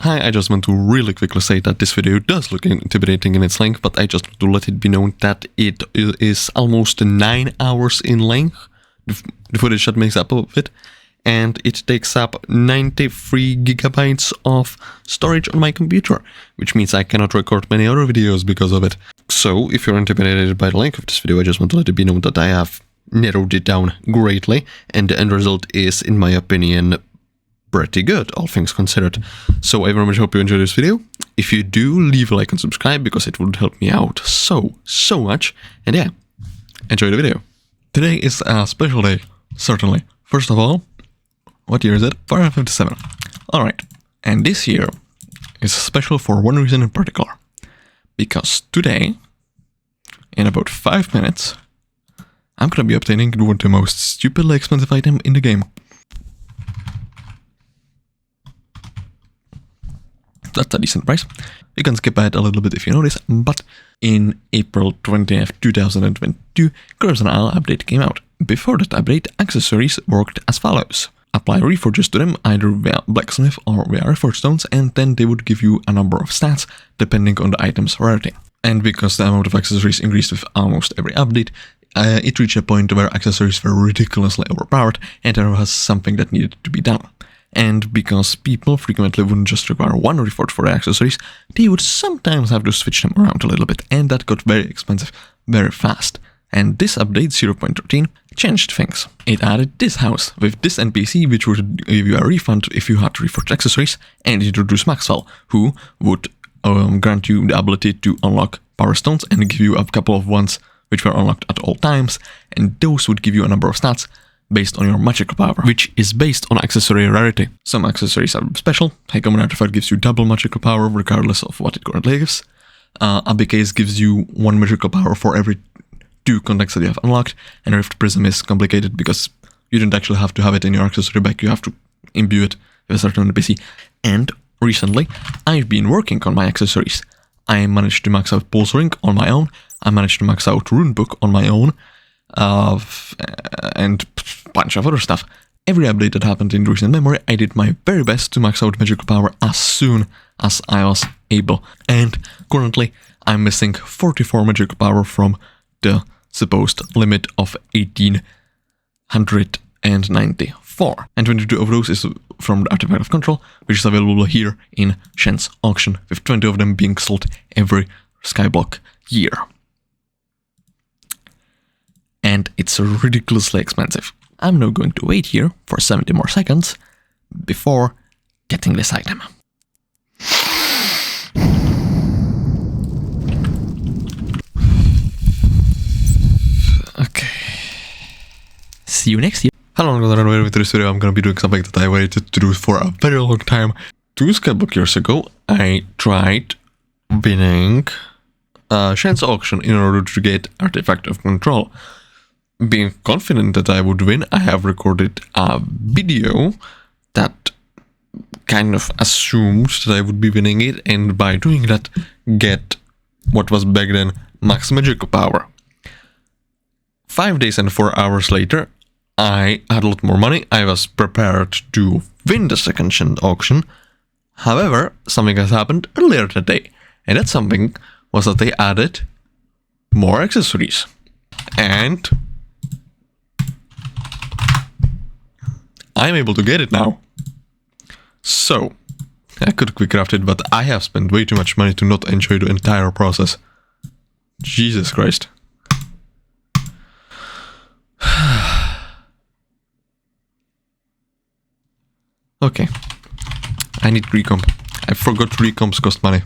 Hi, I just want to really quickly say that this video does look intimidating in its length, but I just want to let it be known that it is almost 9 hours in length, the footage that makes up of it, and it takes up 93 gigabytes of storage on my computer, which means I cannot record many other videos because of it. So, if you're intimidated by the length of this video, I just want to let it be known that I have narrowed it down greatly, and the end result is, in my opinion, pretty good, all things considered. So I very much hope you enjoy this video. If you do, leave a like and subscribe, because it would help me out so much. And yeah, enjoy the video. Today is a special day, certainly. First of all, what year is it? 457. Alright, and this year is special for one reason in particular. Because today, in about 5 minutes, I'm gonna be obtaining the most stupidly expensive item in the game. That's a decent price. You can skip ahead a little bit if you notice, but in April 20th, 2022, Curse & Isle update came out. Before that update, accessories worked as follows. Apply reforges to them, either via blacksmith or via reforge stones, and then they would give you a number of stats, depending on the item's rarity. And because the amount of accessories increased with almost every update, it reached a point where accessories were ridiculously overpowered, and there was something that needed to be done. And because people frequently wouldn't just require one reforge for their accessories, they would sometimes have to switch them around a little bit, and that got very expensive very fast. And this update, 0.13, changed things. It added this house with this NPC, which would give you a refund if you had to reforge accessories, and introduced Maxwell, who would grant you the ability to unlock power stones and give you a couple of ones which were unlocked at all times, and those would give you a number of stats based on your magical power, which is based on accessory rarity. Some accessories are special. A common artifact gives you double magical power regardless of what it currently gives. A big case gives you 1 magical power for every 2 contacts that you have unlocked, and Rift Prism is complicated because you don't actually have to have it in your accessory bag, you have to imbue it with a certain NPC. And recently, I've been working on my accessories. I managed to max out Pulse Ring on my own, I managed to max out Rune Book on my own, and a bunch of other stuff. Every update that happened in recent memory, I did my very best to max out magical power as soon as I was able. And currently, I'm missing 44 magical power from the supposed limit of 1894. And 22 of those is from the Artifact of Control, which is available here in Shen's auction, with 20 of them being sold every SkyBlock year. And it's ridiculously expensive. I'm now going to wait here for 70 more seconds before getting this item. Okay. See you next year. Hello, I'm gonna run with this video. I'm gonna be doing something that I waited to do for a very long time. 2 SkyBlock years ago, I tried winning Shen's auction in order to get Artifact of Control. Being confident that I would win, I have recorded a video that kind of assumed that I would be winning it, and by doing that, get what was back then max magical power. 5 days and 4 hours later, I had a lot more money. I was prepared to win the second Shen auction. However, something has happened earlier that day, and that something was that they added more accessories. And I'm able to get it now. So, I could quick craft it, but I have spent way too much money to not enjoy the entire process. Jesus Christ. Okay. I need recomp. I forgot recomps cost money.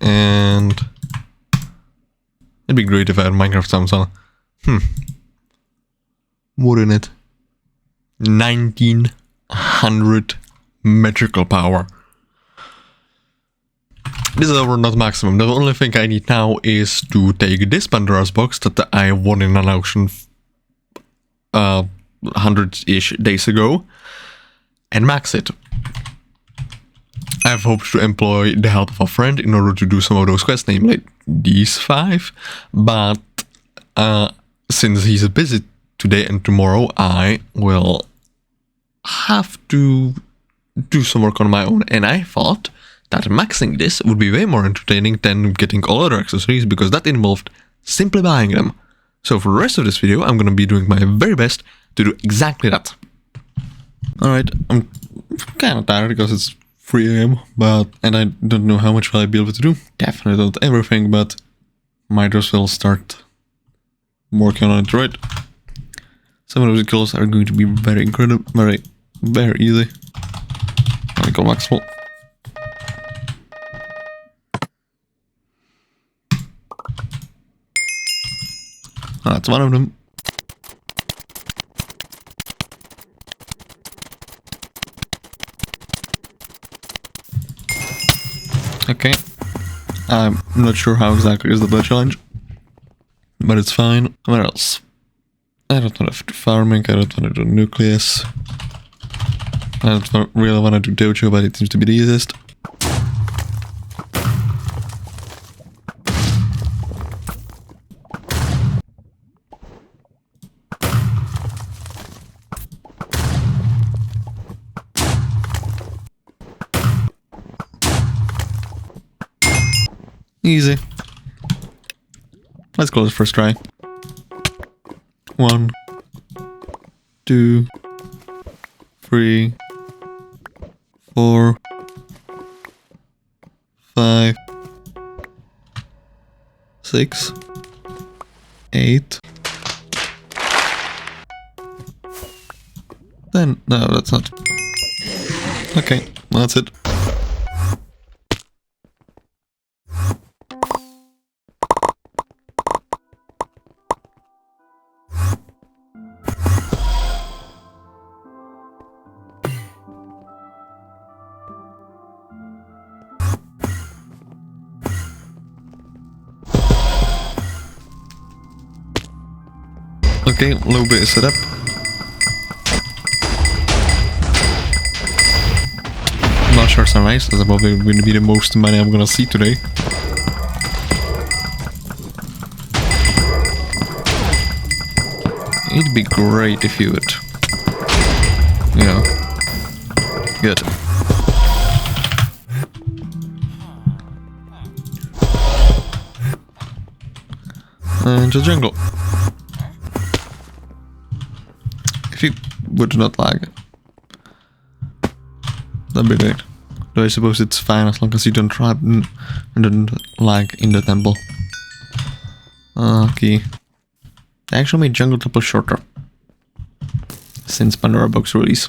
And it'd be great if I had Minecraft sounds on. Wouldn't it? 1900 magical power. This is our not maximum. The only thing I need now is to take this Pandora's box that I won in an auction 100-ish days ago and max it. I have hoped to employ the help of a friend in order to do some of those quests, namely these 5, but since he's busy today and tomorrow I will have to do some work on my own, and I thought that maxing this would be way more entertaining than getting all other accessories, because that involved simply buying them. So for the rest of this video, I'm gonna be doing my very best to do exactly that. Alright, I'm kind of tired because it's 3 AM, and I don't know how much will I be able to do. Definitely not everything, but might as well start working on it, right? Some of those kills are going to be very incredible, very easy. I go maximal. That's one of them. Okay. I'm not sure how exactly is the blood challenge, but it's fine. What else? I don't want to do farming, I don't want to do nucleus. I don't really want to do dojo, but it seems to be the easiest. Easy. Let's call it first try. 1, 2, 3, 4, 5, 6, 8. Then, no, that's not. Okay, well, that's it. Okay, low bit is set up. I'm not sure sunrise, that's probably going to be the most money I'm gonna see today. It'd be great if you would, you know, good. And just jungle. If you would not lag, that'd be great. Though I suppose it's fine as long as you don't trap and don't lag in the temple. Okay. They actually made jungle temple shorter since Pandora Box release.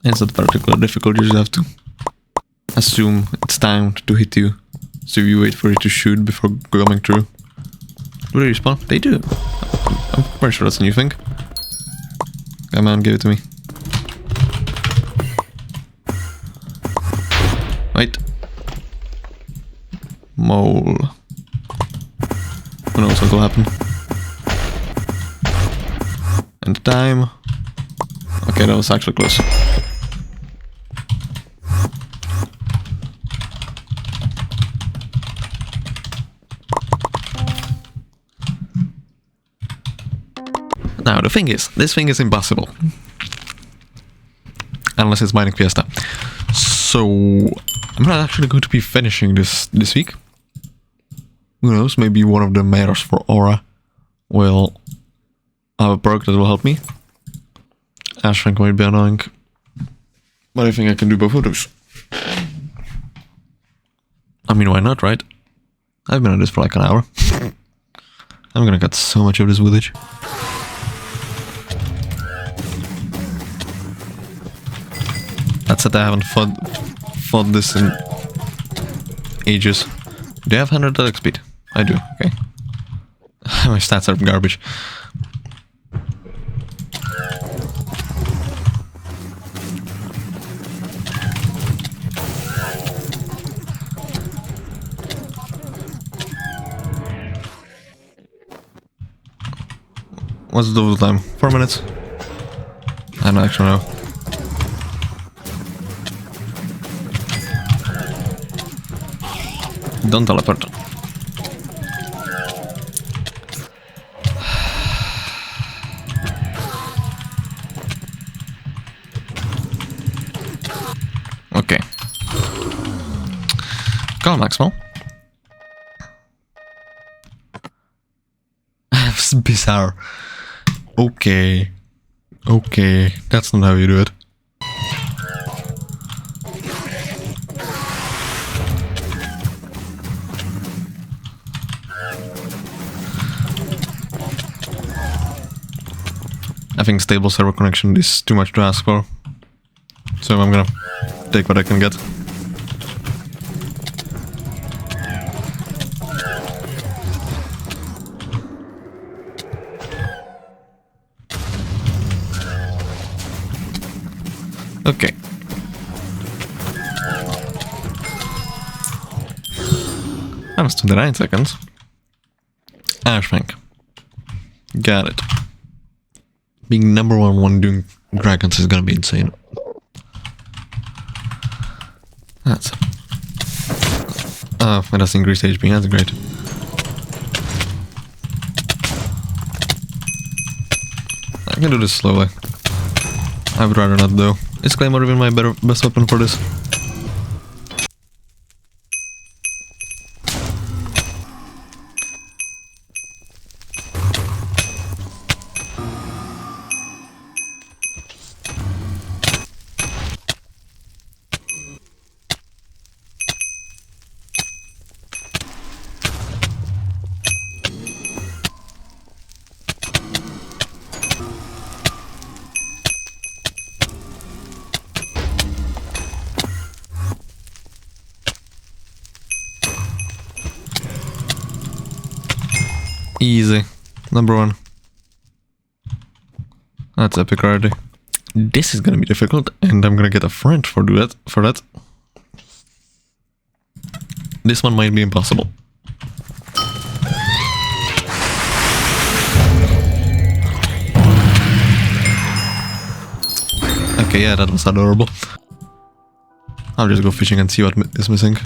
It's not particularly difficult, you just have to assume it's timed to hit you, so you wait for it to shoot before coming through. Do they respawn? They do. I'm pretty sure that's a new thing. Come on, give it to me. Wait. Mole. Who knows what will happen? And time. Okay, that was actually close. Now the thing is, this thing is impossible. Unless it's mining Fiesta. So I'm not actually going to be finishing this week. Who knows, maybe one of the mirrors for Aura will have a perk that will help me. Ashrank might be annoying, but I think I can do both of those. I mean, why not, right? I've been on this for like an hour. I'm gonna get so much of this village. That's it, I haven't fought this in ages. Do I have 100 attack speed? I do, okay. My stats are garbage. What's the total time? 4 minutes? I don't actually know. Don't teleport. Okay. Go on, Maxwell. That's bizarre. Okay. Okay. That's not how you do it. I think stable server connection is too much to ask for. So I'm gonna take what I can get. Okay. That was 29 seconds. Ashbank. Got it. Being number one when doing dragons is gonna be insane. That's... Oh, it does increase HP, that's great. I can do this slowly. I would rather not though. Is Claymore even my best weapon for this? Easy. Number one. That's epic already. This is gonna be difficult, and I'm gonna get a friend for that. This one might be impossible. Okay, yeah, that was adorable. I'll just go fishing and see what is missing.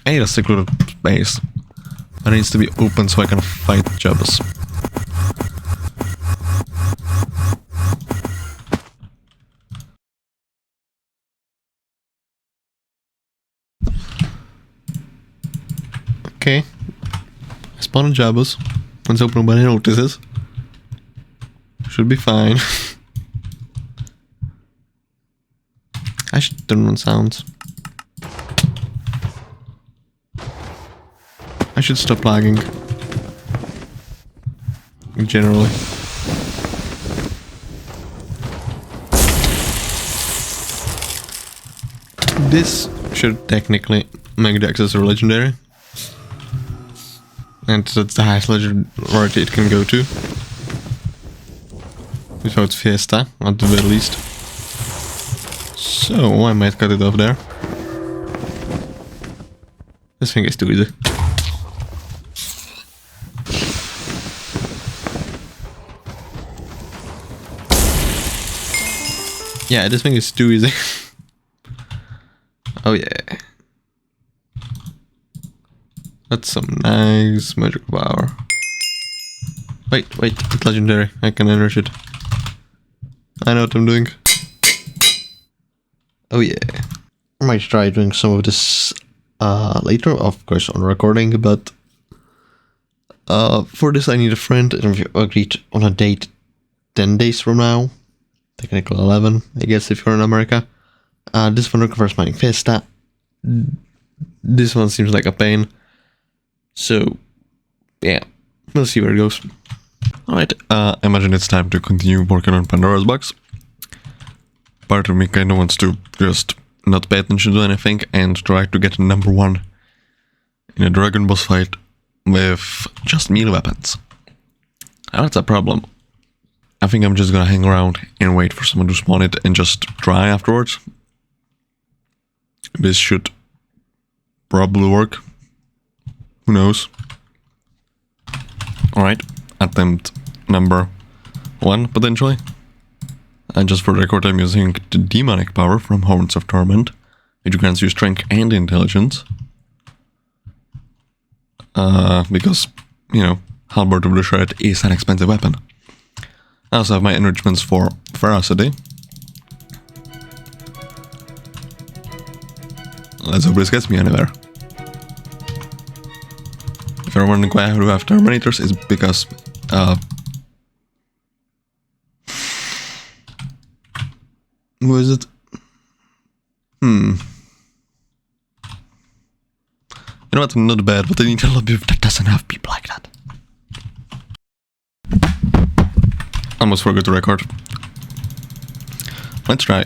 I need a secluded space. It needs to be open so I can fight Jabas. Okay. I spawn in Jabas. Let's hope nobody notices. Should be fine. I should turn on sounds. I should stop lagging. Generally. This should technically make the accessor legendary. And that's the highest legendary it can go to. Without Fiesta, at the very least. So I might cut it off there. This thing is too easy. Yeah, this thing is too easy. Oh yeah. That's some nice magical power. Wait, it's legendary. I can enrich it. I know what I'm doing. Oh yeah. I might try doing some of this later, of course on recording, but for this I need a friend, and we agreed on a date 10 days from now. Technically 11, I guess, if you're in America. This one requires mining Fiesta. This one seems like a pain. So, yeah, we'll see where it goes. Alright, I imagine it's time to continue working on Pandora's box. Part of me kinda wants to just not pay attention to anything and try to get number one in a dragon boss fight with just melee weapons. Now that's a problem. I think I'm just gonna hang around and wait for someone to spawn it and just try afterwards. This should probably work. Who knows? Alright, attempt number one, potentially. And just for the record, I'm using the demonic power from Horns of Torment, which grants you strength and intelligence. Because, you know, Halberd of the Shred is an expensive weapon. I also have my enrichments for ferocity. Let's hope this gets me anywhere. If you're wondering why I do have Terminators, it's because who is it? You know what, not bad, but I need a lobby that doesn't have people like that. Almost forgot to record. Let's try.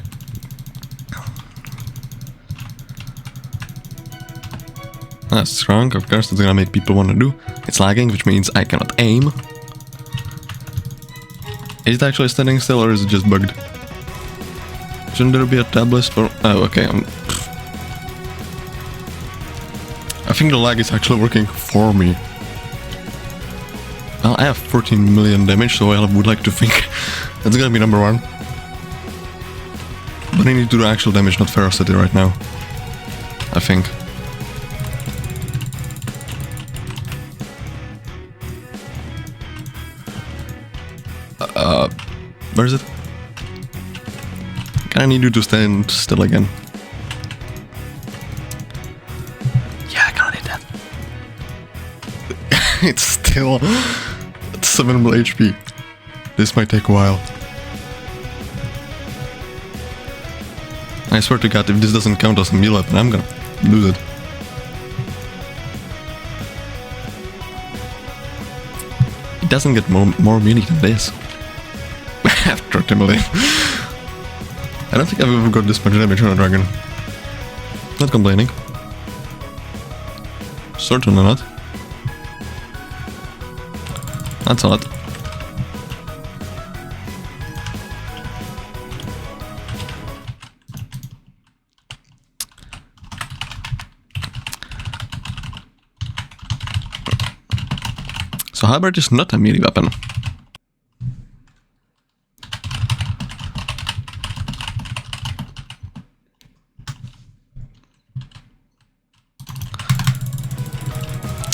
That's strong, of course, that's gonna make people want to do. It's lagging, which means I cannot aim. Is it actually standing still or is it just bugged? Shouldn't there be a tab list for... Oh, okay, I think the lag is actually working for me. Well, I have 14 million damage, so I would like to think that's gonna be number one. But I need to do actual damage, not ferocity right now. I think. Where is it? I need you to stand still again. Yeah, I can't hit that. It's still at 7 HP. This might take a while. I swear to God, if this doesn't count as a melee weapon, I'm gonna lose it. It doesn't get more melee than this. After 30 million. I don't think I've ever got this much damage on a dragon. Not complaining. Certainly not. That's a lot. So halberd is not a melee weapon.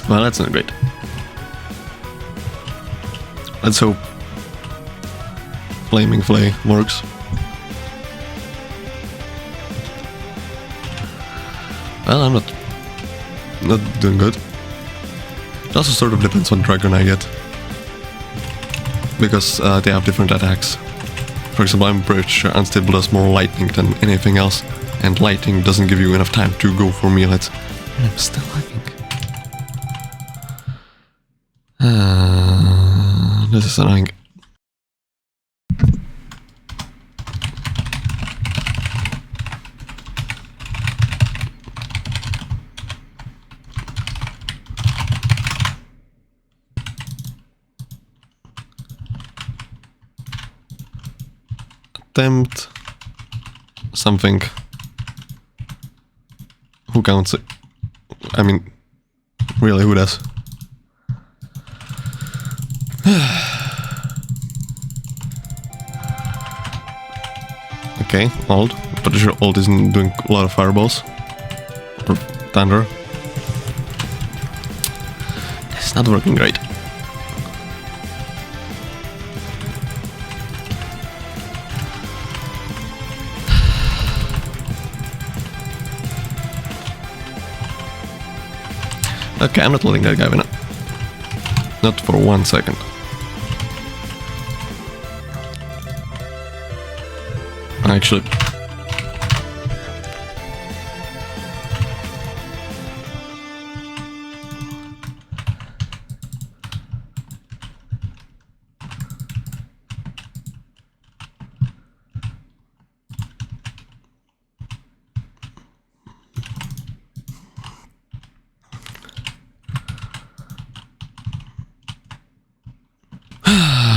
Well, that's not great. Let's hope Flaming Flay works. Well, I'm not doing good. It also sort of depends on dragon I get. Because they have different attacks. For example, I'm pretty sure Unstable does more lightning than anything else. And lightning doesn't give you enough time to go for melees. And I'm still lagging. This is annoying. Attempt something. Who counts it? I mean, really, who does? Okay, ult. Pretty sure ult isn't doing a lot of fireballs. Or thunder. It's not working great. Okay, I'm not letting that guy win it. Not for 1 second. Actually,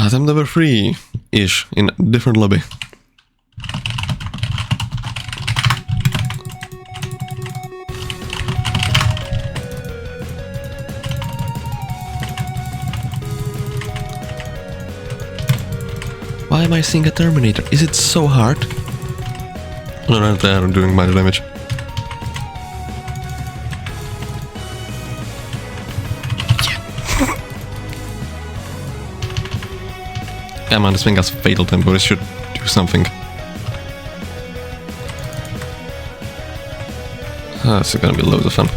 attempt number 3-ish in a different lobby. Why am I seeing a Terminator? Is it so hard? No, right there, I'm doing much damage. Yeah. Come on, this thing has fatal tempo, this should do something. This is gonna be loads of fun.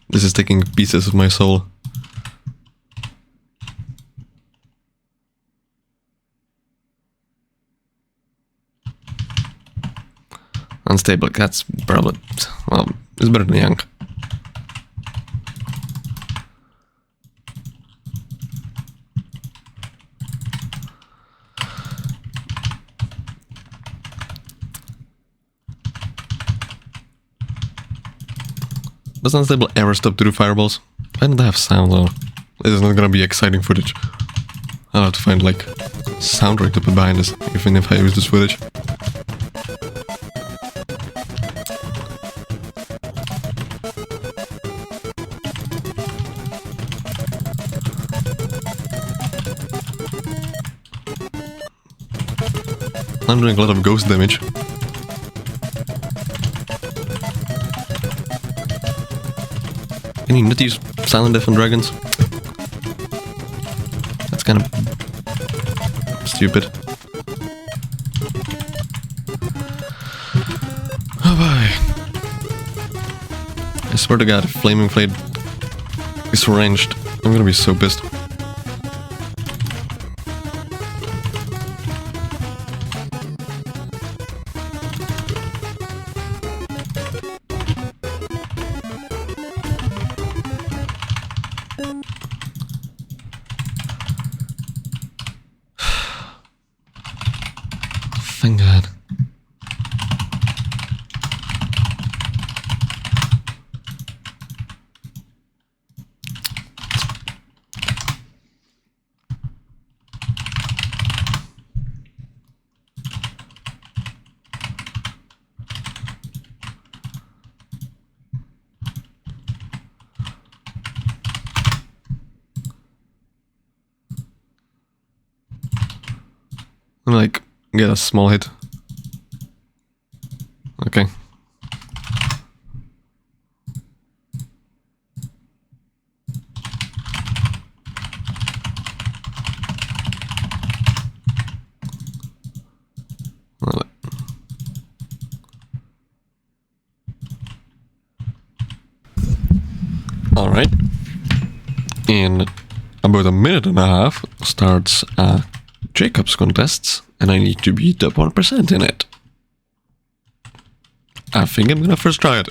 This is taking pieces of my soul. Unstable, that's probably, well, it's better than young. Does Unstable ever stop to do fireballs? Why don't I have sound though? This is not gonna be exciting footage. I'll have to find like soundtrack to put behind this, even if I use this footage. I'm doing a lot of ghost damage. Can you not use silent death on dragons? That's kind of stupid. Oh boy. I swear to god, if Flaming Blade is ranged, I'm gonna be so pissed. Thank God. Like, get a small hit. Okay. Alright. In about a minute and a half starts Jacob's contests, and I need to be top 1% in it. I think I'm gonna first try it.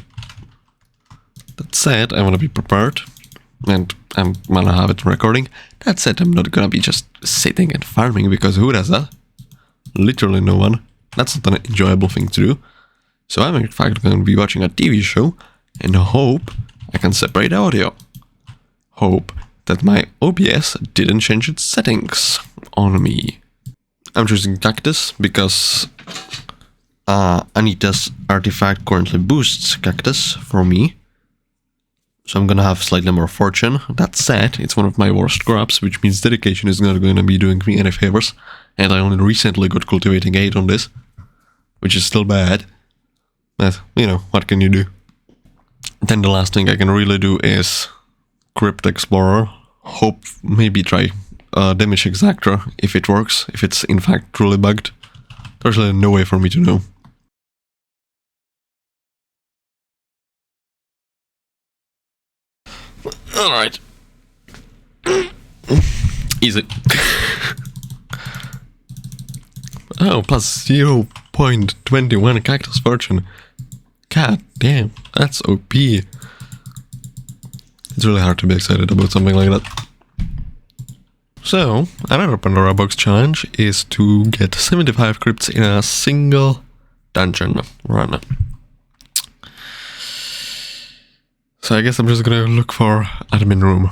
That said, I wanna be prepared, and I'm gonna have it recording. That said, I'm not gonna be just sitting and farming, because who does that? Literally no one. That's not an enjoyable thing to do. So I'm in fact gonna be watching a TV show, and hope I can separate audio. Hope that my OBS didn't change its settings on me. I'm choosing Cactus because Anita's artifact currently boosts Cactus for me. So I'm gonna have slightly more fortune. That said, it's one of my worst crops, which means dedication is not gonna be doing me any favors. And I only recently got cultivating 8 on this, which is still bad. But, you know, what can you do? Then the last thing I can really do is Crypt Explorer. Hope maybe try Damage Exactor if it works, if it's in fact truly bugged. There's really no way for me to know. Alright. Easy. Oh, plus 0.21 Cactus Fortune. God damn, that's OP. It's really hard to be excited about something like that. So, another Pandora Box challenge is to get 75 crypts in a single dungeon run. So I guess I'm just gonna look for admin room.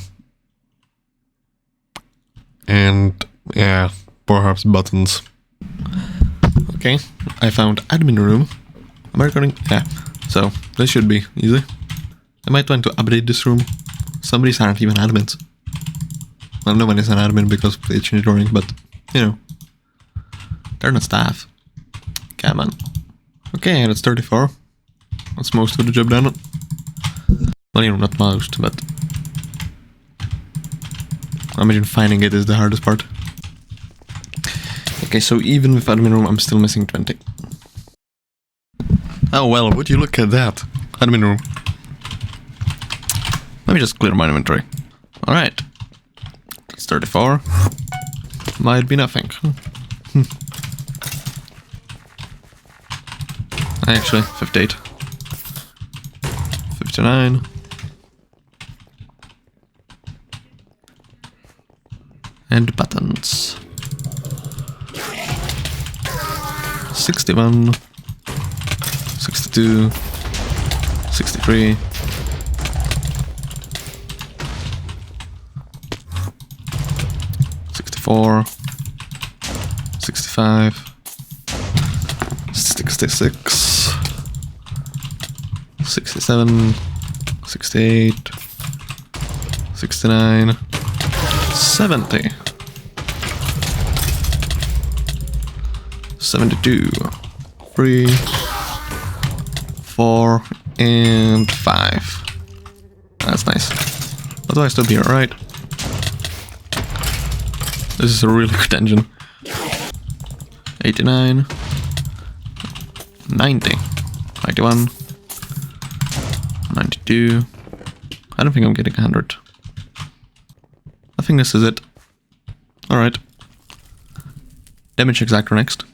And yeah, perhaps buttons. Okay, I found admin room. Am I recording? Yeah, so this should be easy. I might want to update this room. Some of these aren't even admins. Well, no one is an admin because they changed drawing, but you know, they're not staff. Come on. Okay, that's 34. That's most of the job done. Well, you know, not most, but I imagine finding it is the hardest part. Okay, so even with admin room, I'm still missing 20. Oh well, would you look at that? Admin room. Let me just clear my inventory. Alright. That's 34. Might be nothing. Actually, 58. 59. And buttons. 61. 62. 63. 64. 65. 66. 67. 68. 69. 70. 72. 3. 4. And 5. That's nice. Otherwise, still be alright. This is a really good engine. 89. 90. 91. 92. I don't think I'm getting 100. I think this is it. Alright. Damage Exactor next.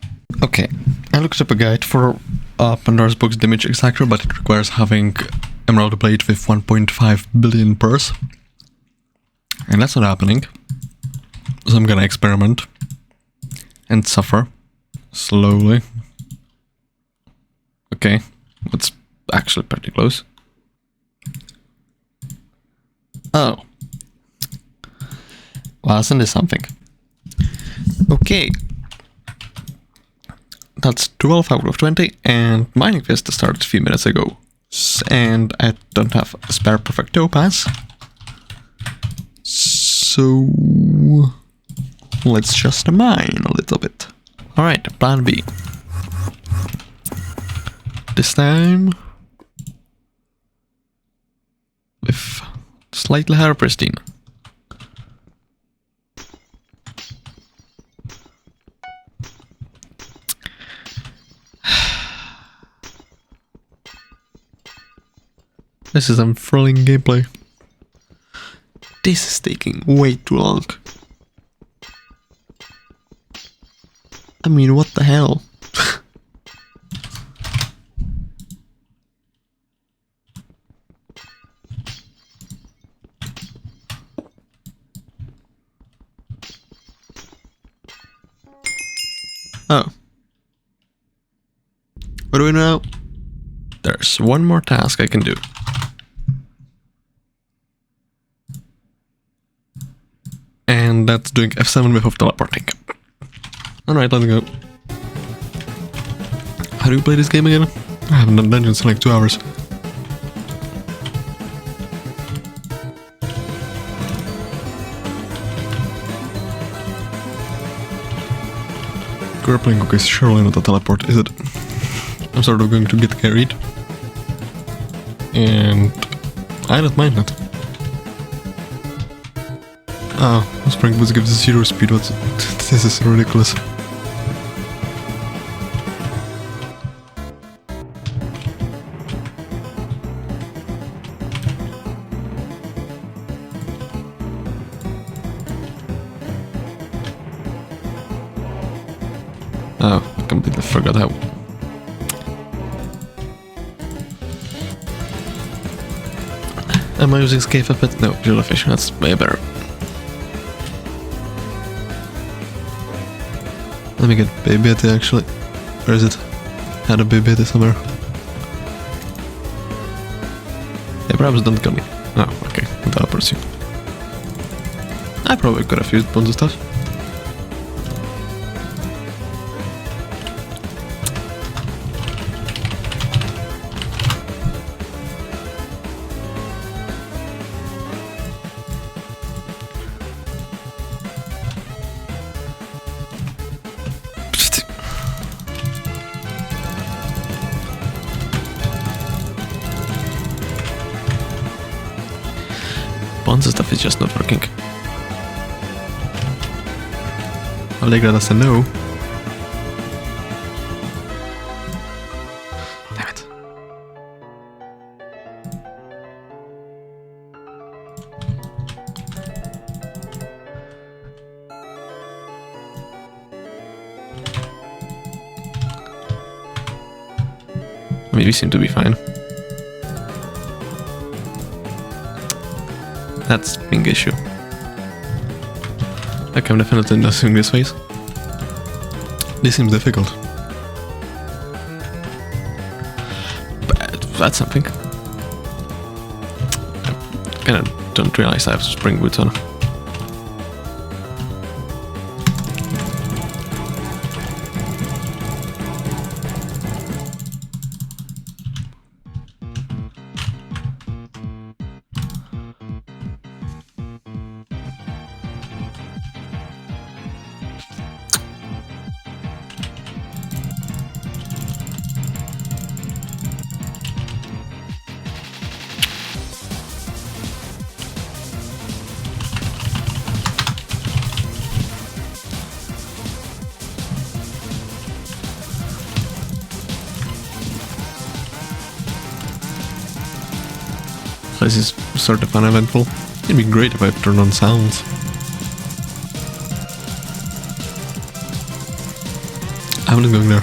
Okay, I looked up a guide for Pandora's Box Damage Exactor, but it requires having Emerald Blade with 1.5 billion purse. And that's not happening. So I'm gonna experiment. And suffer. Slowly. Okay, that's actually pretty close. Oh. Well, isn't this something? Okay. That's 12 out of 20, and Mining Fist started a few minutes ago. And I don't have a spare perfect topaz. So let's just mine a little bit. Alright, plan B. This time with slightly higher pristine. This is unfurling gameplay. This is taking way too long. I mean, what the hell? Oh. What do we know? There's one more task I can do. And that's doing F7 without teleporting. Alright, let's go. How do you play this game again? I haven't done dungeons in like 2 hours. Grappling hook is surely not a teleport, is it? I'm sort of going to get carried. And I don't mind that. Oh, Spring Boots gives 0 speed, what? This is ridiculous. Oh, I completely forgot how. Am I using Scave Puppet? No, Jellyfish, that's way better. Let me get Baby Yeti actually. Where is it? Had a Baby Yeti somewhere. Yeah, perhaps don't kill me. Oh, okay. That'll pursue. I probably could have used bonus stuff. response stuff is just not working. Allegra doesn't know. Damn it. I mean, we seem to be fine. That's the big issue. Like, I'm definitely not doing this phase. This seems difficult. But that's something. I kinda don't realize I have spring boots on. This is sort of uneventful. It'd be great if I turned on sounds. I'm not going there.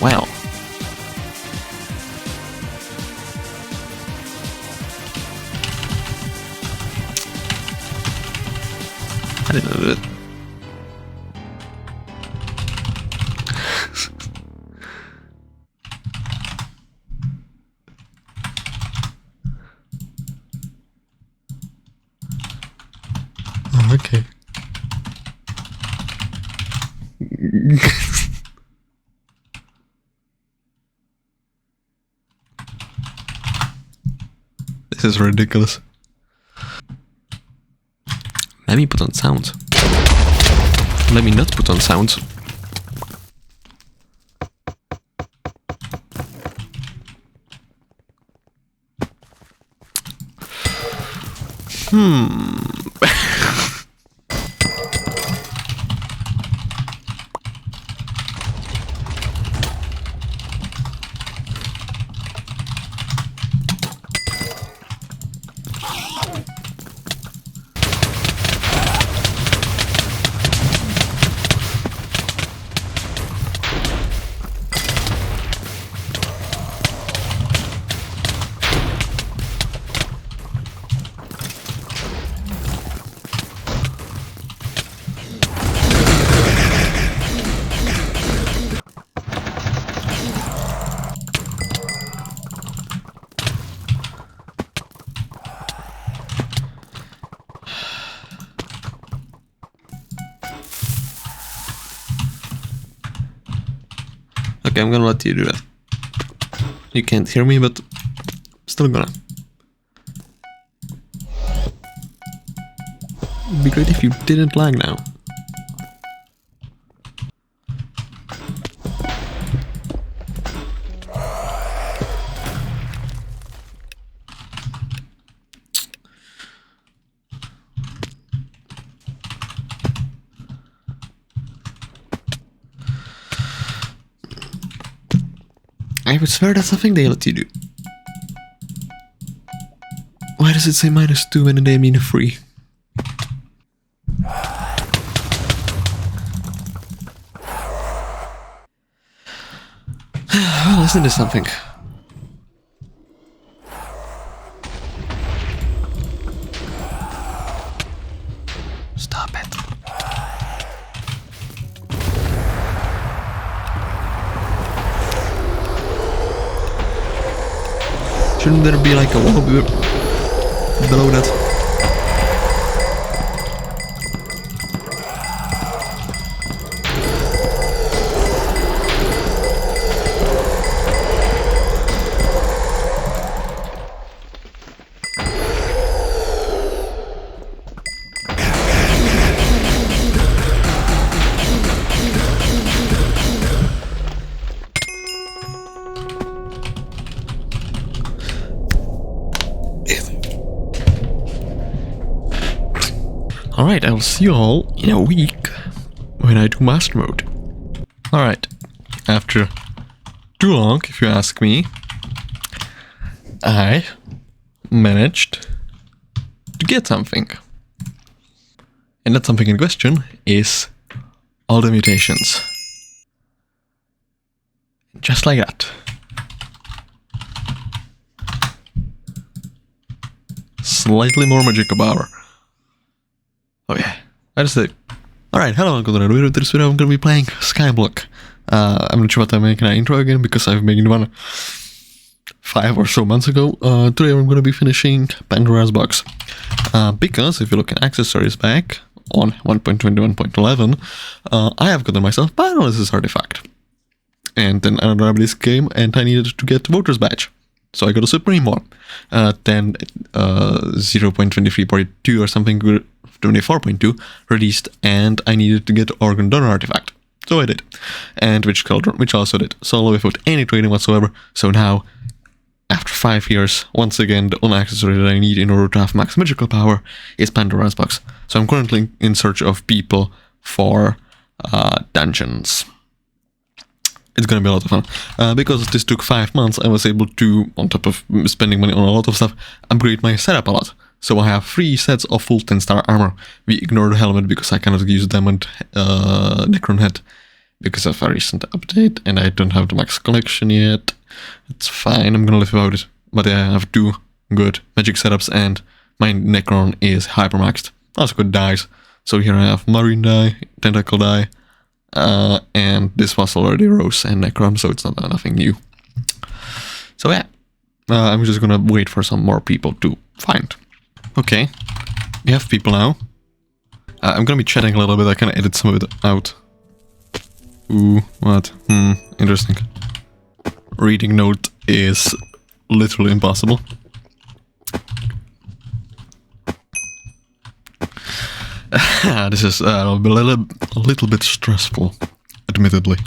Wow. I didn't know that. Oh, okay. This is ridiculous. Let me put on sounds. Let me not put on sounds. Okay, I'm gonna let you do that. You can't hear me, but still gonna. It'd be great if you didn't lag now. I would swear that's something they let you do. Why does it say -2 when they mean 3? Well, listen to something. Stop it. Shouldn't there be like a wall below that? Alright, I'll see you all in a week when I do master mode. Alright, after too long, if you ask me, I managed to get something. And that something in question is all the mutations. Just like that. Slightly more magical power. Oh yeah, that's it. Alright, hello, welcome to another video. This video I'm gonna be playing SkyBlock. I'm not sure what I'm making an intro again because I've made one 5 or so months ago. Today I'm gonna be finishing Pandora's box. Because if you look at accessories back on 1.21.11, I have gotten myself Paralysis artifact. And then I grabbed this game and I needed to get Voter's Badge. So I got a Supreme one. Then 0.23.2 or something, 24.2 released, and I needed to get Organ Donor artifact. So I did. And which also did. Solo without any trading whatsoever. So now, after 5 years, once again, the only accessory that I need in order to have max magical power is Pandora's box. So I'm currently in search of people for dungeons. It's gonna be a lot of fun. Because this took 5 months, I was able to, on top of spending money on a lot of stuff, upgrade my setup a lot. So I have 3 sets of full 10-star armor. We ignore the helmet because I cannot use them and Necron head because of a recent update, and I don't have the max collection yet. It's fine, I'm gonna live without it. But yeah, I have 2 good magic setups, and my Necron is hypermaxed. Also good dies. So here I have Marine die, Tentacle die, and this was already Rose and Necron, so it's not nothing new. So yeah, I'm just gonna wait for some more people to find. Okay, we have people now. I'm gonna be chatting a little bit, I can edit some of it out. Ooh, what? Interesting. Reading note is literally impossible. This is a little bit stressful, admittedly.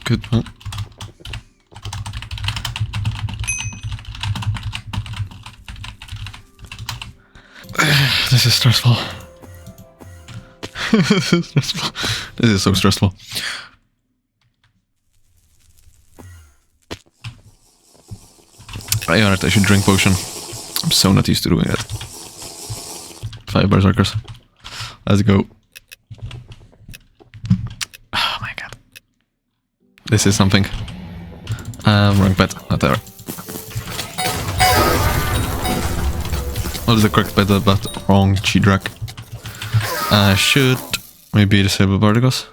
Good one. This is stressful. This is stressful. This is so stressful. I should drink potion. I'm so not used to doing that. 5 berserkers. Let's go. Oh my god. This is something. Wrong bet, whatever. What is the correct bet but wrong G-Drag? I should maybe disable particles.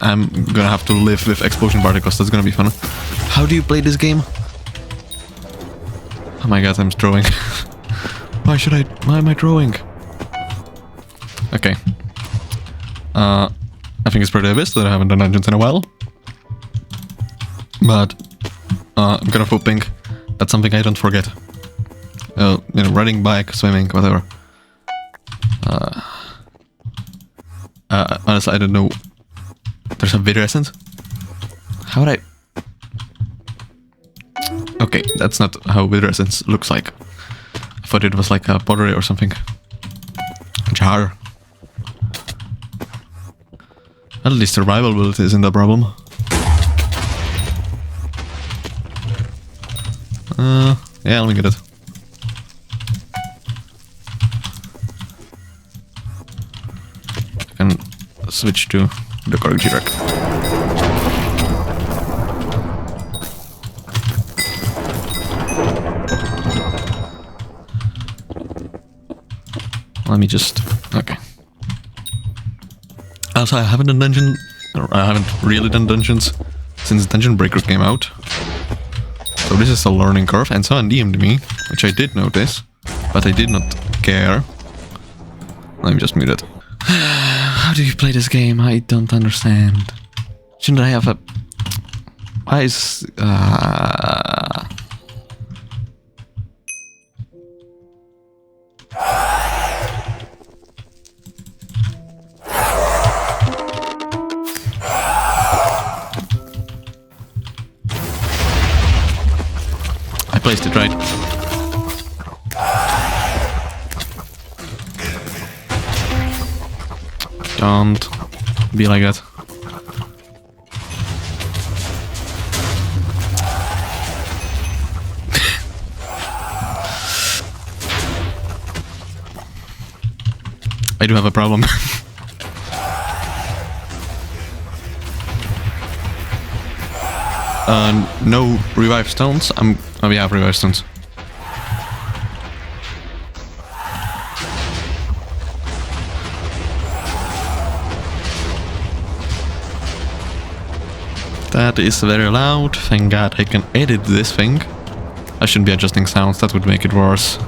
I'm gonna have to live with explosion particles, that's gonna be fun. How do you play this game? Oh my god, I'm throwing. Why am I throwing? Okay. I think it's pretty obvious that I haven't done dungeons in a while. But, I'm kind of hoping that's something I don't forget. You know, riding bike, swimming, whatever. Honestly, I don't know. There's a video essence? How would I... Okay, that's not how video essence looks like. I thought it was like a pottery or something. Jar. At least survivability isn't a problem. Yeah, let me get it. I can switch to the correct G-Rack. Let me just... okay. Also, I haven't done dungeon... or I haven't really done dungeons since Dungeon Breaker came out. So this is a learning curve, and someone DM'd me, which I did notice, but I did not care. Let me just mute it. How do you play this game? I don't understand. Shouldn't I have a... why is... I placed it right. Don't be like that. I do have a problem. No revive stones. Oh, we have revive stones. That is very loud. Thank God I can edit this thing. I shouldn't be adjusting sounds, that would make it worse.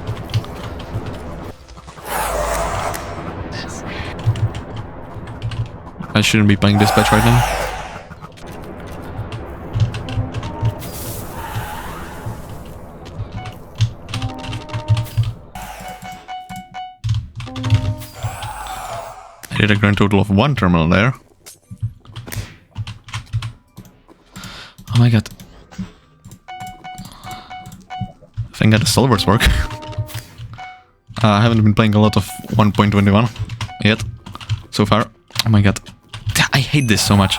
I shouldn't be playing Dispatch right now. I did a grand total of 1 terminal there. Oh my god. Thank God the solvers work. I haven't been playing a lot of 1.21 yet, so far. Oh my god. I hate this so much.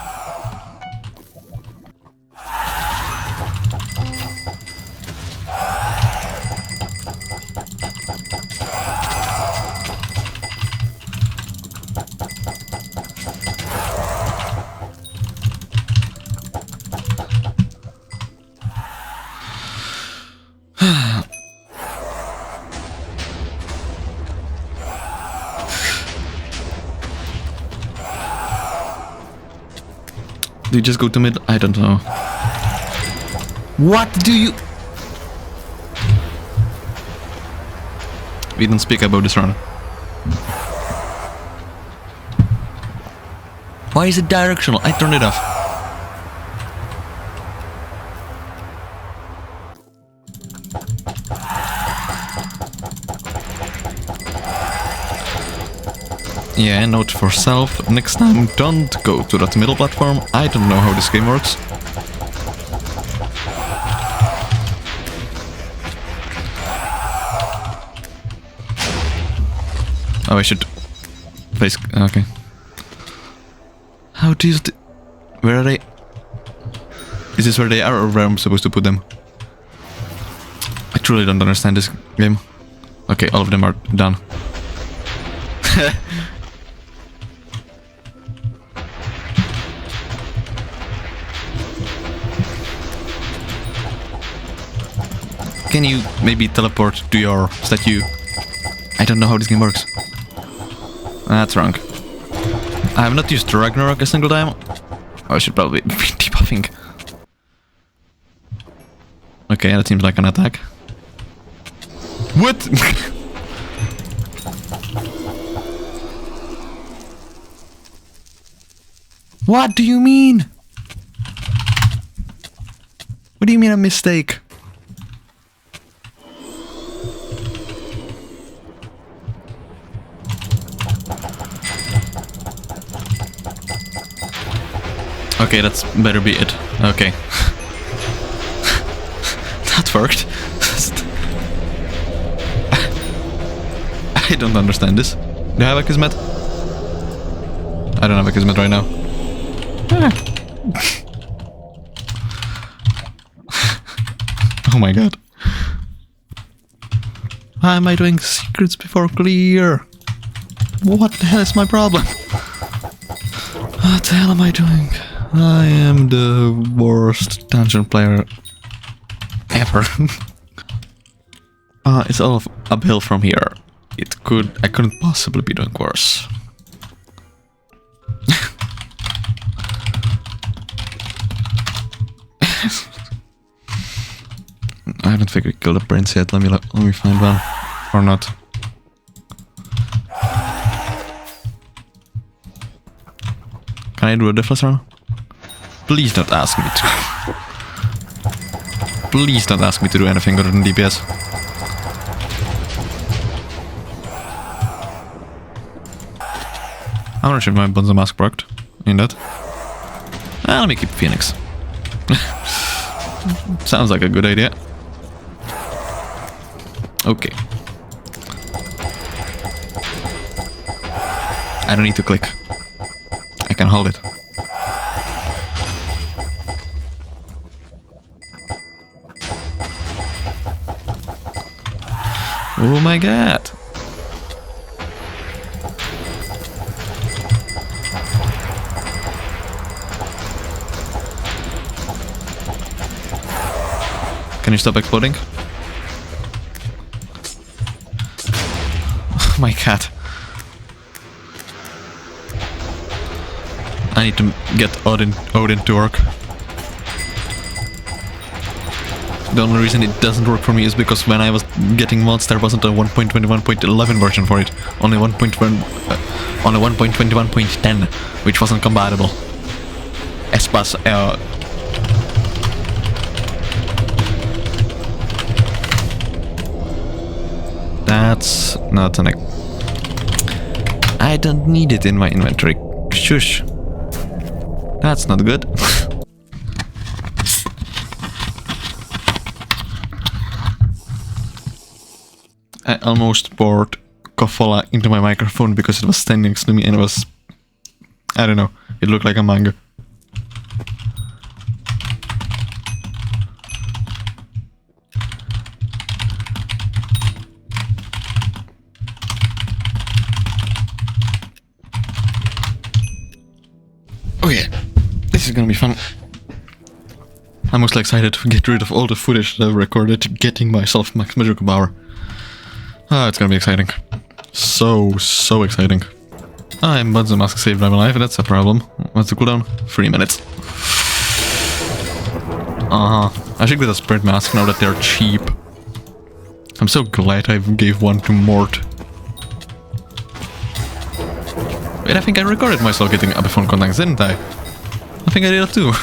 Do you just go to mid? I don't know. What do you... We don't speak about this run. Why is it directional? I turned it off. Yeah, note for self, next time don't go to that middle platform. I don't know how this game works. Oh, I should face... okay. How do you... where are they? Is this where they are or where I'm supposed to put them? I truly don't understand this game. Okay, all of them are done. Can you maybe teleport to your statue? I don't know how this game works. That's wrong. I have not used Ragnarok a single time. I should probably be debuffing. Okay, that seems like an attack. What? What do you mean? What do you mean a mistake? Okay, that's better be it. Okay. That worked. I don't understand this. Do I have a Kismet? I don't have a Kismet right now. Oh my god. Why am I doing secrets before clear? What the hell is my problem? What the hell am I doing? I am the worst dungeon player ever. It's all uphill from here. I couldn't possibly be doing worse. I haven't figured kill the prince yet. Let me find one or not. Can I do a deflector? Please don't ask me to. Please don't ask me to do anything other than DPS. I'm not sure if my Bonzo Mask procced in that. Let me keep Phoenix. Sounds like a good idea. Okay. I don't need to click. I can hold it. Oh my god. Can you stop exploding? Oh my god. I need to get Odin to work. The only reason it doesn't work for me is because when I was getting mods there wasn't a 1.21.11 version for it. Only 1.21.10, which wasn't compatible. Espas that's not an... I don't need it in my inventory. Shush. That's not good. I almost poured Kofola into my microphone because it was standing next to me and it was... I don't know. It looked like a manga. Oh yeah, this is gonna be fun. I'm mostly excited to get rid of all the footage that I've recorded, getting myself max magical power. It's gonna be exciting. So exciting. Bonzo Mask saved my life, that's a problem. What's the cooldown? 3 minutes. I should get a sprint mask now that they're cheap. I'm so glad I gave one to Mort. Wait, I think I recorded myself getting Abiphone contacts, didn't I? I think I did that too.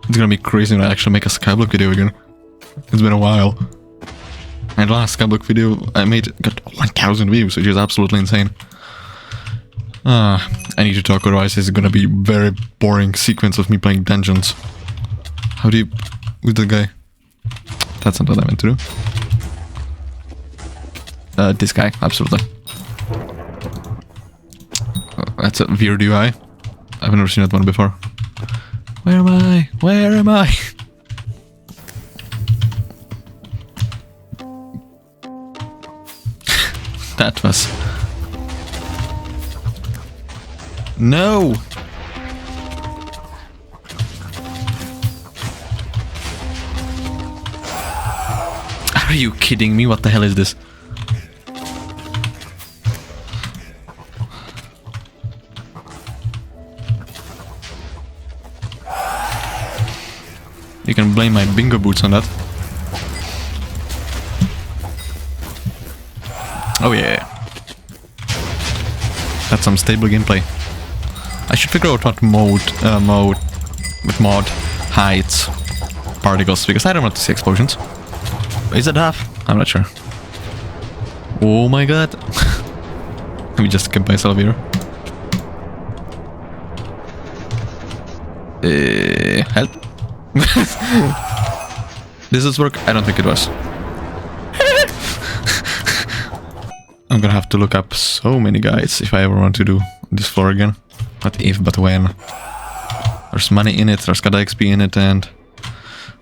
It's gonna be crazy when I actually make a SkyBlock video again. It's been a while. And the last SkyBlock video I made got 1000 views, which is absolutely insane. I need to talk, otherwise it's gonna be very boring sequence of me playing dungeons. How do you... Who's the guy? That's not what I meant to do. This guy, absolutely. That's a weird UI. I've never seen that one before. Where am I? Where am I? That was... No! Are you kidding me? What the hell is this? You can blame my bingo boots on that. Oh yeah. That's some stable gameplay. I should figure out what mode hides particles, because I don't want to see explosions. Is it half? I'm not sure. Oh my god. Let me just get myself here. Help. Does this work? I don't think it was. I'm gonna have to look up so many guides if I ever want to do this floor again. Not if, but when. There's money in it, there's got XP in it, and...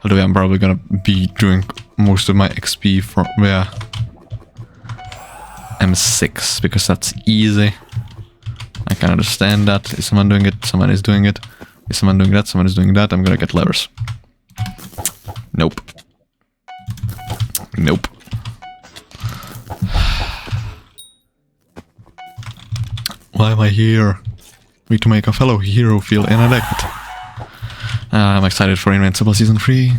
Although I'm probably gonna be doing most of my XP from where... M6, because that's easy. I can understand that. Is someone doing it? Someone is doing it. Is someone doing that? Someone is doing that. I'm gonna get levers. Nope. Nope. Why am I here? Need to make a fellow hero feel inadequate. I'm excited for Invincible Season 3.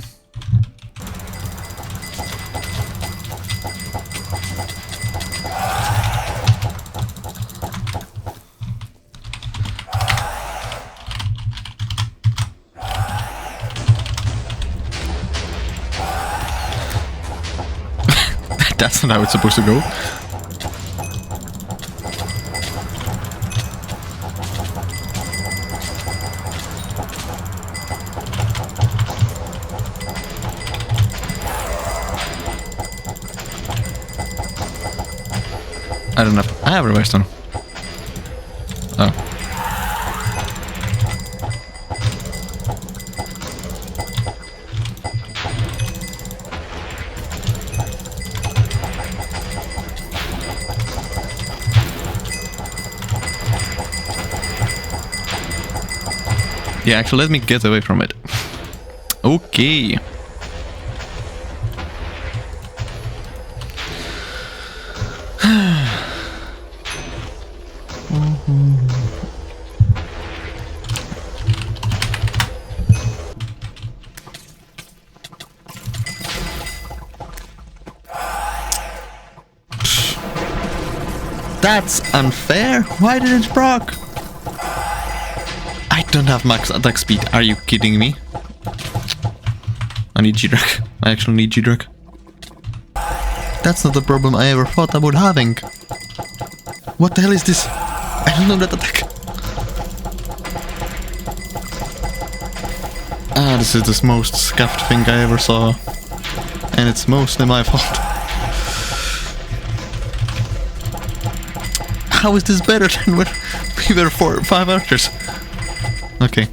That's not how it's supposed to go. I don't know. I have a reverse stone. Oh. Yeah, actually, let me get away from it. Okay. That's unfair. Why did it proc? I don't have max attack speed. Are you kidding me? I need G-Drag. I actually need G-Drag. That's not the problem I ever thought about having. What the hell is this? I don't know that attack. Ah, this is the most scuffed thing I ever saw. And it's mostly my fault. How is this better than when we were 4 or 5 archers? Okay.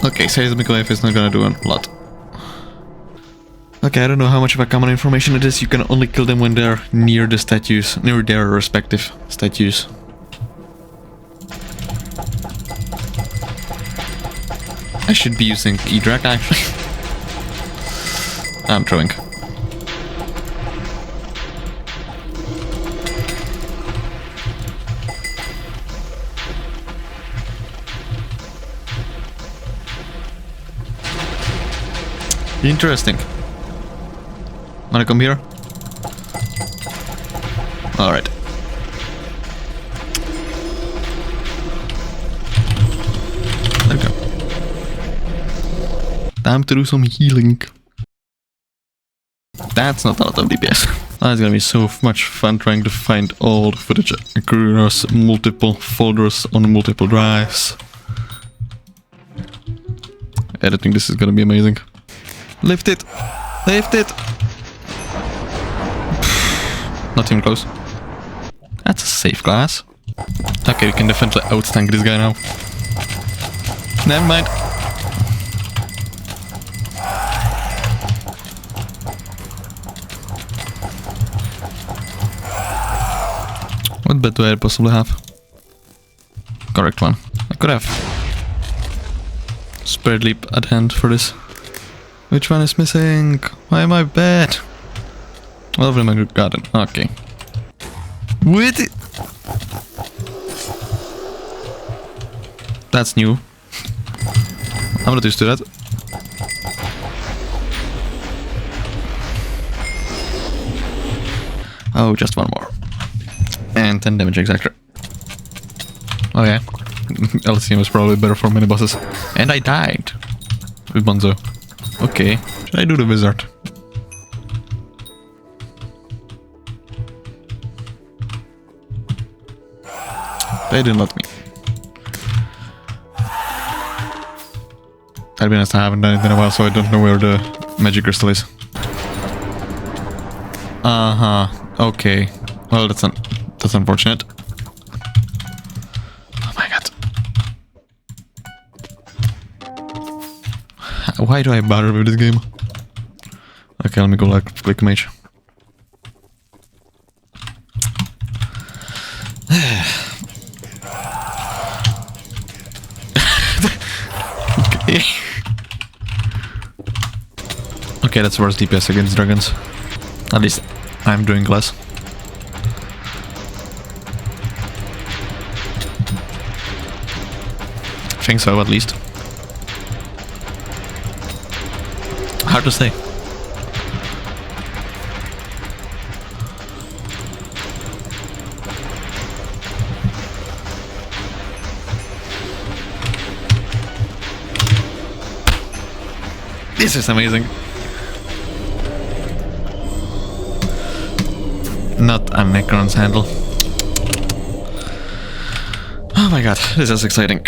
Okay, Seismic Wave is not gonna do a lot. Okay, I don't know how much of a common information it is. You can only kill them when they're near the statues, near their respective statues. I should be using E-Drag actually. I'm throwing. Interesting. Wanna come here? Alright. There we go. Time to do some healing. That's not a lot of DPS. It's gonna be so much fun trying to find all the footage across multiple folders on multiple drives. Editing this is gonna be amazing. Lift it! Lift it! Not even close. That's a safe class. Okay, we can definitely outstank this guy now. Never mind. What bet do I possibly have? Correct one. I could have Spirit Leap at hand for this. Which one is missing? Why am I bad? All of them are garden. Okay. With it. That's new. I'm not used to that. Oh, just one more. And 10 damage exactly. Oh yeah. LCM was probably better for mini bosses. And I died. With Bonzo. Okay. Should I do the wizard? They didn't let me. I'll be honest, I haven't done it in a while, so I don't know where the magic crystal is. Uh-huh. Okay. Well, that's unfortunate. Oh my god. Why do I bother with this game? Okay, let me go like quick mage. Okay. Okay, that's worse DPS against dragons. At least I'm doing less. Think so, at least. Hard to say. This is amazing. Not a Necron's handle. Oh my god, this is exciting.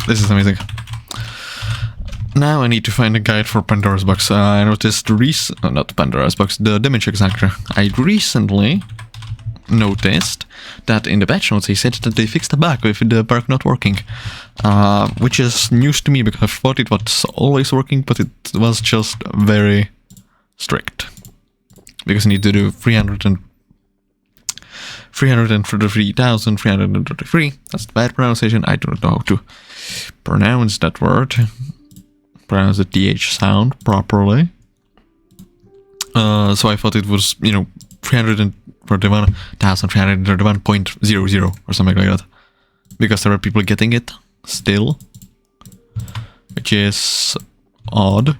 This is amazing. Now I need to find a guide for Pandora's box. I noticed not Pandora's box, the DaVinci exactor. I recently noticed that in the patch notes they said that they fixed a bug with the perk not working, which is news to me because I thought it was always working, but it was just very strict because you need to do 333,333. That's the bad pronunciation. I don't know how to pronounce that word. Pronounce the TH sound properly. So I thought it was, 331,331.00 or something like that. Because there are people getting it still, which is odd.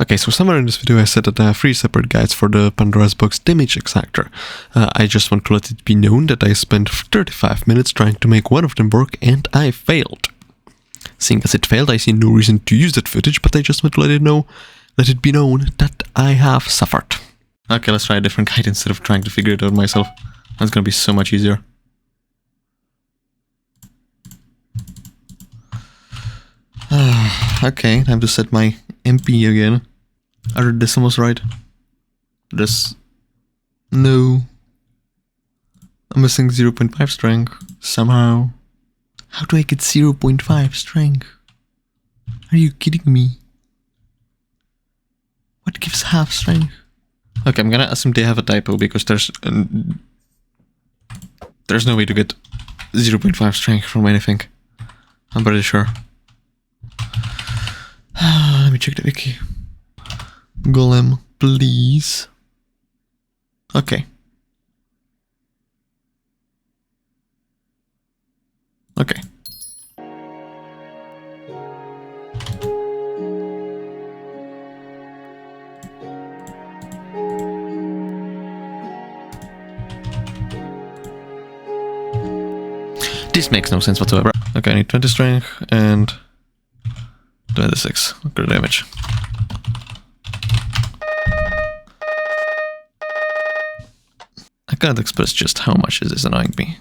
Okay, so somewhere in this video I said that I have 3 separate guides for the Pandora's box damage exactor. I just want to let it be known that I spent 35 minutes trying to make one of them work and I failed. Seeing as it failed, I see no reason to use that footage, but I just want to let it be known that I have suffered. Okay, let's try a different guide instead of trying to figure it out myself. That's gonna be so much easier. Okay, time to set my MP again. Are the decimals right? No. I'm missing 0.5 strength somehow. How do I get 0.5 strength? Are you kidding me? What gives half strength? Okay, I'm gonna assume they have a typo because there's no way to get 0.5 strength from anything. I'm pretty sure. Let me check the wiki. Golem, please. Okay. Okay. This makes no sense whatsoever. Okay, I need 20 strength and 26 good damage. I can't express just how much this is annoying me.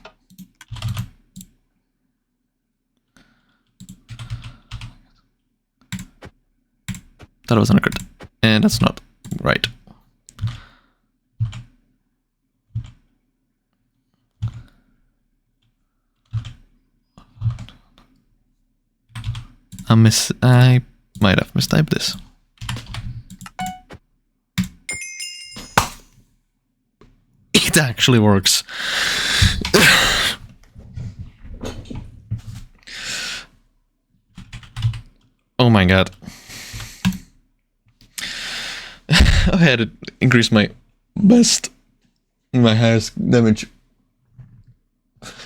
That was not good. And that's not right. I might have mistyped this. It actually works. Oh my god. I had to increase my highest damage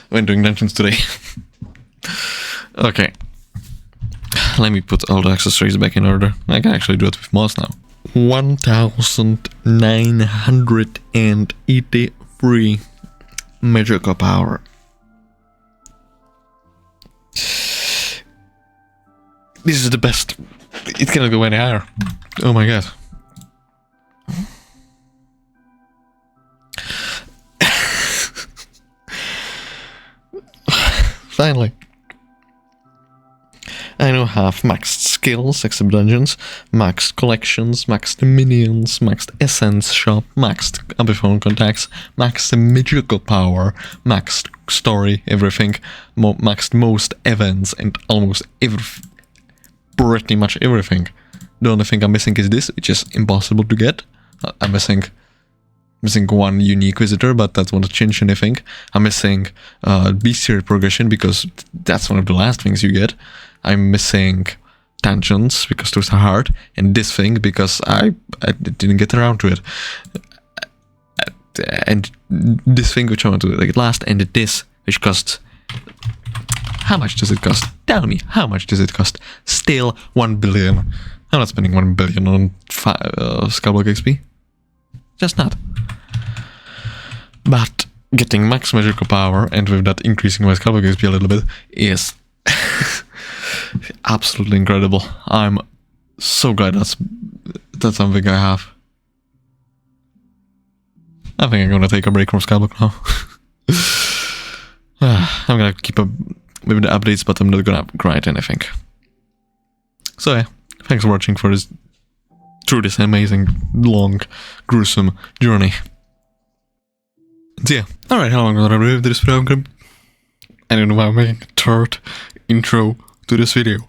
when doing dungeons today. Okay. Let me put all the accessories back in order. I can actually do it with mouse now. 1983 magical power. This is the best. It cannot go any higher. Oh my god. Finally. I now have maxed skills, except dungeons, maxed collections, maxed minions, maxed essence shop, maxed abiphone contacts, maxed magical power, maxed story, everything, maxed most events, and almost pretty much everything. The only thing I'm missing is this, which is impossible to get. I'm missing one unique visitor, but that won't change anything. I'm missing bestiary progression, because that's one of the last things you get. I'm missing tangents, because those are hard, and this thing, because I didn't get around to it. And this thing, which I want to get last, and this, which costs... How much does it cost? Tell me, how much does it cost? Still 1 billion. I'm not spending 1 billion on SkyBlock XP. Just not. But getting max magical power, and with that increasing my SkyBlock XP a little bit, is absolutely incredible. I'm so glad that's something I have. I think I'm gonna take a break from SkyBlock now. I'm gonna keep up with the updates, but I'm not gonna grind anything. So yeah, thanks for watching through this amazing, long, gruesome journey. So yeah, alright, how long am I gonna do this video? I don't know why I'm making a third intro to this video.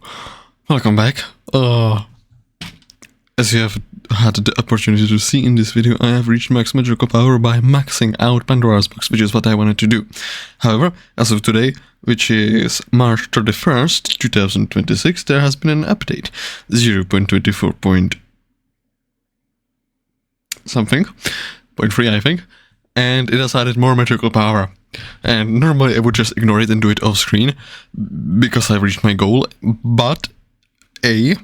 Welcome back. As you have had the opportunity to see in this video, I have reached max magical power by maxing out Pandora's box, which is what I wanted to do. However, as of today, which is March 31st, 2026, there has been an update. 0.24 point something, 0.3 I think, and it has added more magical power. And normally I would just ignore it and do it off screen, because I've reached my goal, but I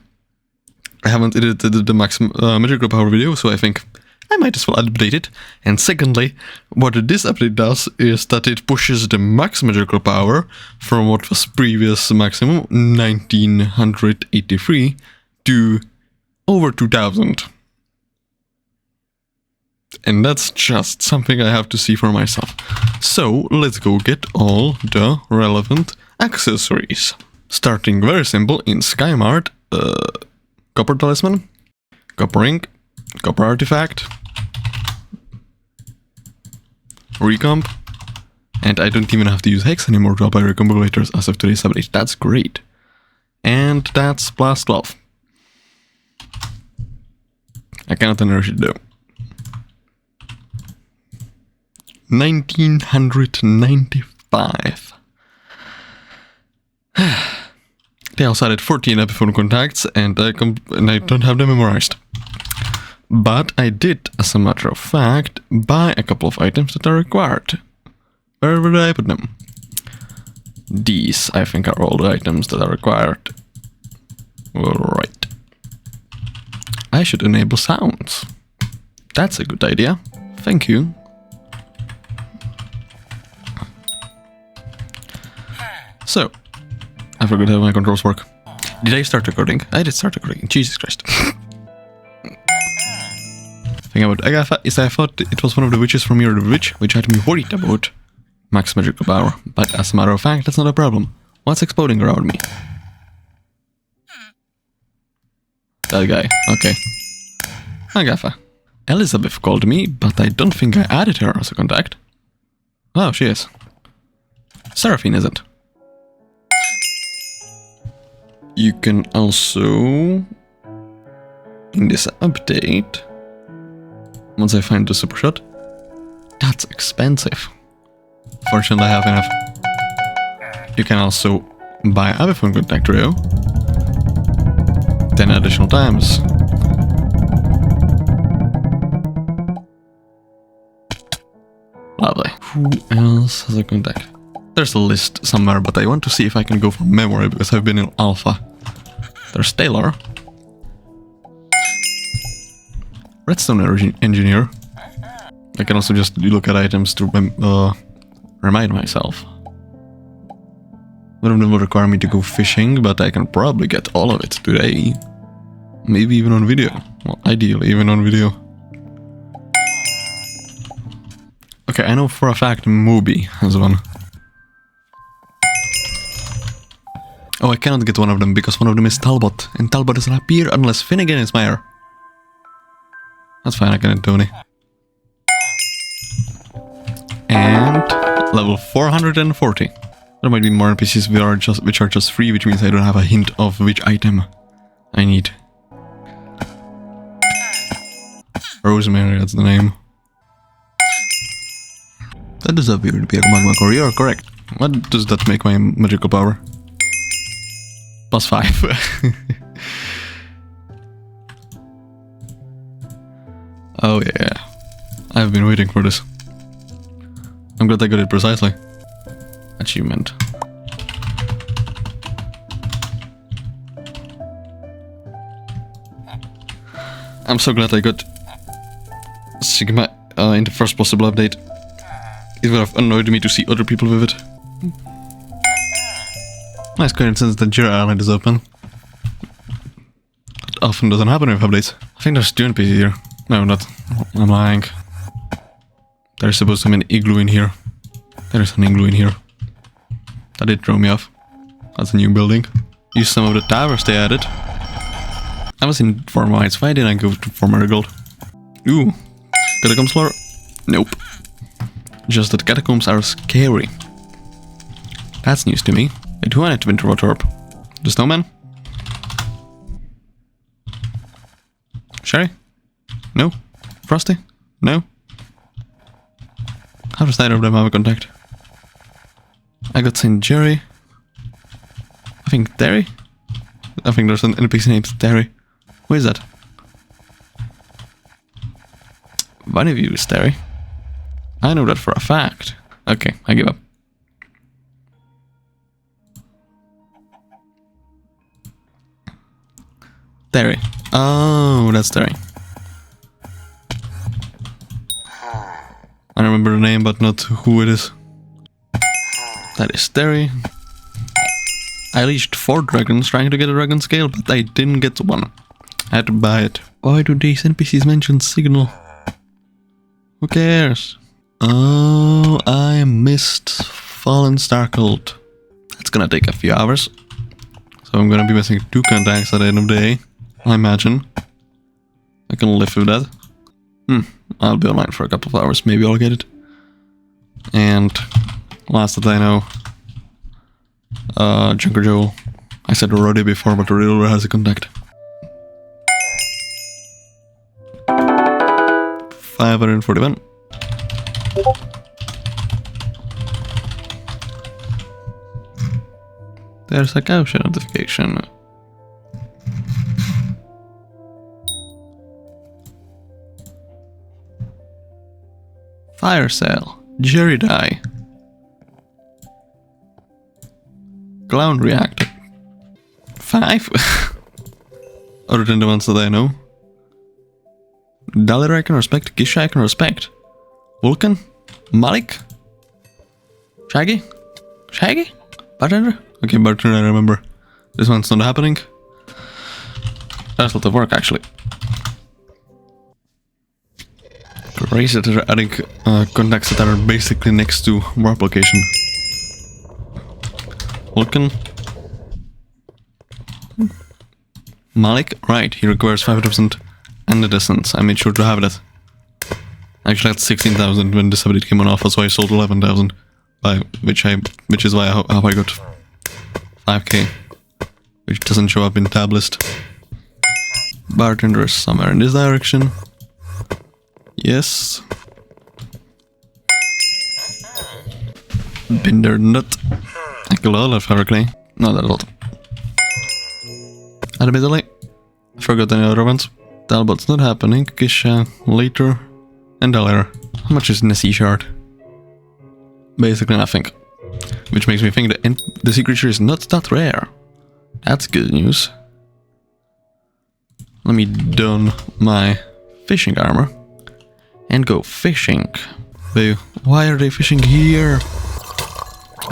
haven't edited the max magical power video, so I think I might as well update it. And secondly, what this update does is that it pushes the max magical power from what was previous maximum, 1983, to over 2000. And that's just something I have to see for myself. So let's go get all the relevant accessories. Starting very simple in SkyMart, copper talisman, copper ring, copper artifact, recomp, and I don't even have to use hex anymore to apply recombolators as of today's update. That's great. And that's plus 12. I cannot energy it though. 1995. They also added 14 epiphone contacts, and I don't have them memorized. But I did, as a matter of fact, buy a couple of items that are required. Where would I put them? These, I think, are all the items that are required. Alright. I should enable sounds. That's a good idea. Thank you. So, I forgot how my controls work. Did I start recording? I did start recording. Jesus Christ. Thing about Agatha is I thought it was one of the witches from You're the Witch, which had me worried about max magical power. But as a matter of fact, that's not a problem. What's exploding around me? That guy. Okay. Agatha. Elizabeth called me, but I don't think I added her as a contact. Oh, she is. Seraphine isn't. You can also, in this update, once I find the super shot, that's expensive. Fortunately I have enough. You can also buy abiphone contact trio 10 additional times. Lovely. Who else has a contact? There's a list somewhere, but I want to see if I can go from memory, because I've been in alpha. There's Taylor. Redstone engineer. I can also just look at items to remind myself. One of them will require me to go fishing, but I can probably get all of it today. Maybe even on video. Well, ideally even on video. Okay, I know for a fact Moby has one. Oh, I cannot get one of them because one of them is Talbot, and Talbot doesn't appear unless Finnegan is mayor. That's fine, I can get Tony. And level 440. There might be more NPCs which are just free, which means I don't have a hint of which item I need. Rosemary, that's the name. That does appear to be a magma core, you are correct. What does that make my magical power? +5. Oh yeah, I've been waiting for this. I'm glad I got it precisely. Achievement. I'm so glad I got Sigma in the first possible update. It would have annoyed me to see other people with it. Nice coincidence that Jira Island is open. That often doesn't happen with updates. I think there's 2 NPCs here. No, not. I'm lying. There's supposed to be an igloo in here. There's an igloo in here. That did throw me off. That's a new building. Use some of the towers they added. I was in for mines. Why didn't I go for Marigold? Ooh. Catacombs floor? Nope. Just that catacombs are scary. That's news to me. Wait, who wanted to winter water orb? The snowman? Sherry? No? Frosty? No? How does neither of them have a contact? I got St. Jerry. I think Terry? I think there's an NPC named Terry. Who is that? One of you is Terry. I know that for a fact. Okay, I give up. Terry. Oh, that's Terry. I remember the name, but not who it is. That is Terry. I leashed 4 dragons trying to get a dragon scale, but I didn't get one. I had to buy it. Why do these NPCs mention signal? Who cares? Oh, I missed Fallen Starcold. That's gonna take a few hours. So I'm gonna be missing 2 contacts at the end of the day, I imagine. I can live with that. I'll be online for a couple of hours, maybe I'll get it. And last that I know, Junker Joel. I said Roddy before, but Roddy already has a contact. 541. There's a caution notification. Fire cell. Jerry die. Clown reactor. 5? Other than the ones that I know. Dalir I can respect. Gisha I can respect. Vulcan? Malik? Shaggy? Shaggy? Bartender? Okay, bartender I remember. This one's not happening. That's a lot of work actually. Crazy that they're adding contacts that are basically next to warp location. Vulcan. Malik? Right, he requires 5% and the distance. I made sure to have that. Actually, I had 16,000 when this update came on alpha, so I sold 11,000. Which is why how I got 5k. Which doesn't show up in tab list. Bartender is somewhere in this direction. Yes. Binder nut. I killed all of Clay. Not that a lot. Admittedly, I forgot any other ones. Talbot's not happening. Kisha later. And Dalir. How much is in the sea shard? Basically nothing. Which makes me think that the sea creature is not that rare. That's good news. Let me don my fishing armor. And go fishing. Why are they fishing here?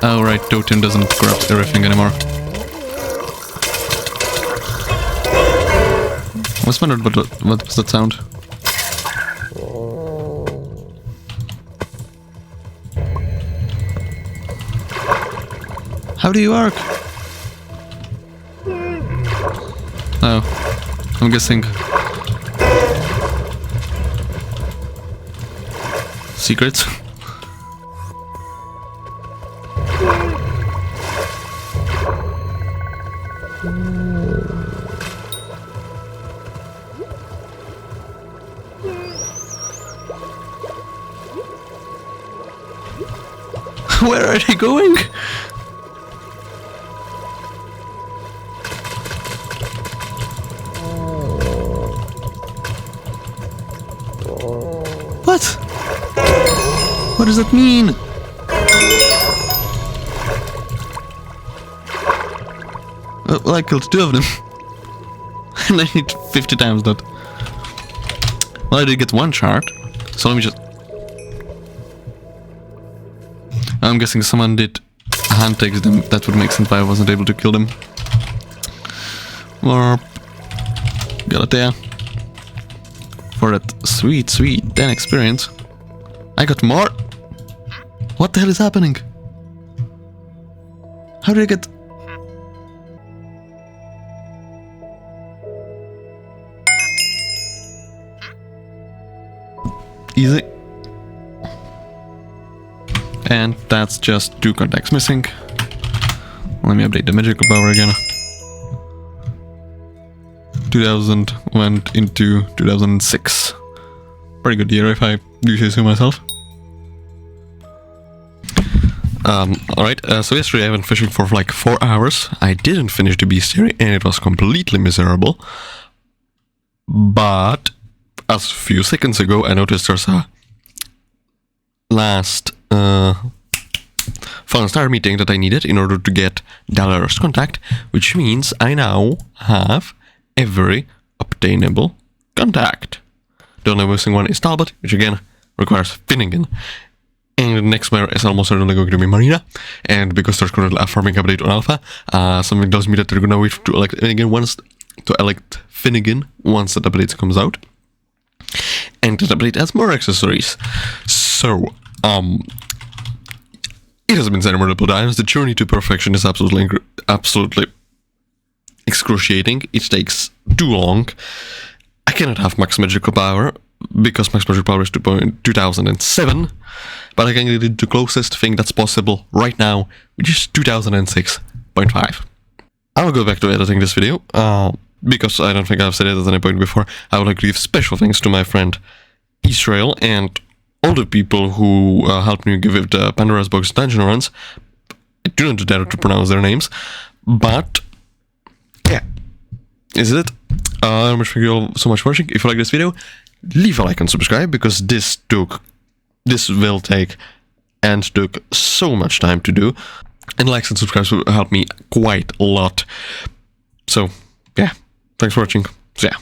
Oh right, Totem doesn't corrupt everything anymore. I was wondering what was that sound? How do you work? I'm guessing. Secrets. Where are they going? What? What does that mean? Well, I killed 2 of them. And I need 50 times that. Well, I did get 1 shard. So let me just... I'm guessing someone did hand takes them. That would make sense why I wasn't able to kill them. Warp. Got it there. For that sweet, sweet 10 experience. I got more. What the hell is happening? How did I get... Easy. And that's just 2 contacts missing. Let me update the magical power again. 2000 went into 2006. Pretty good year if I do say so myself. Alright, so yesterday I went fishing for like 4 hours. I didn't finish the bestiary and it was completely miserable. But as a few seconds ago I noticed there's a last Fallen Star meeting that I needed in order to get Dallar's contact, which means I now have every obtainable contact. The only missing one is Talbot, which again requires Finnegan. And the next mayor is almost certainly going to be Marina. And because there's currently a farming update on Alpha, something tells me that they're gonna wait to elect Finnegan once that update comes out. And that update has more accessories. So, it has been said multiple times, the journey to perfection is absolutely excruciating. It takes too long. I cannot have max magical power, because max magical power is 2007, but I can get the closest thing that's possible right now, which is 2006.5. I will go back to editing this video, because I don't think I've said it at any point before. I would like to give special thanks to my friend Israel and all the people who helped me give it the Pandora's Box dungeon runs. I do not dare to pronounce their names, but yeah, is it? I'm wishing you all so much for watching. If you like this video, leave a like and subscribe, because this will take and took so much time to do, and likes and subscribes will help me quite a lot. So yeah, thanks for watching. So yeah.